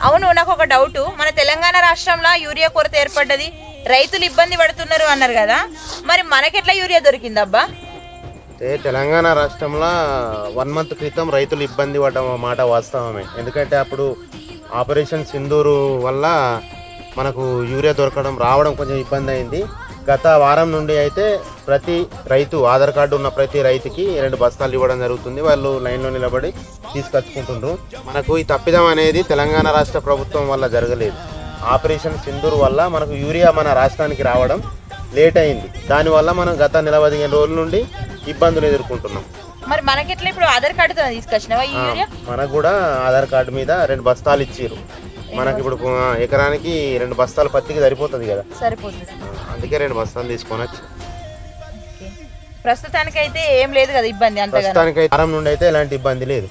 అవును, నాకు ఒక డౌట్. మన తెలంగాణ రాష్ట్రంలో యూరియా కొరత ఏర్పడ్డది, రైతులు ఇబ్బంది పడుతున్నారు అన్నారు కదా, మరి మనకెట్లా యూరియా దొరికిందబ్బా? తెలంగాణ రాష్ట్రంలో 1 మంత్ క్రితం రైతులు ఇబ్బంది పడ్డ మాట వాస్తవమే. ఎందుకంటే అప్పుడు ఆపరేషన్ సింధూరు వల్ల మనకు యూరియా రావడం కొంచెం ఇబ్బంది అయింది. గత వారం నుండి అయితే ప్రతి రైతు, ఆధార్ కార్డు ఉన్న ప్రతి రైతుకి 2 బస్తాలు ఇవ్వడం జరుగుతుంది. వాళ్ళు లైన్లో నిలబడి తీసుకొచ్చుకుంటుండ్రు. మనకు ఈ తప్పిదం అనేది తెలంగాణ రాష్ట్ర ప్రభుత్వం వల్ల జరగలేదు. ఆపరేషన్ సింధూర్ వల్ల మనకు యూరియా మన రాష్ట్రానికి రావడం లేట్ అయింది. దానివల్ల మనం గత 15 రోజుల నుండి ఇబ్బందులు ఎదుర్కొంటున్నాం. మరి మనకెట్లా ఇప్పుడు ఆధార్ కార్డుతో తీసుకొచ్చినావా ఈ యూరియా? మనకు కూడా ఆధార్ కార్డు మీద 2 బస్తాలు ఇచ్చారు. మనకి ఇప్పుడు ఎకరానికి 2 బస్తాలు పత్తికి సరిపోతుంది కదా, సరిపోతుంది. అందుకే 2 బస్తాలు తీసుకొని వచ్చి ప్రస్తుతానికైతే ఏం లేదు కదా ఇబ్బంది? అంతగా ప్రస్తుతానికైతే వారం నుండి అయితే ఎలాంటి ఇబ్బంది లేదు.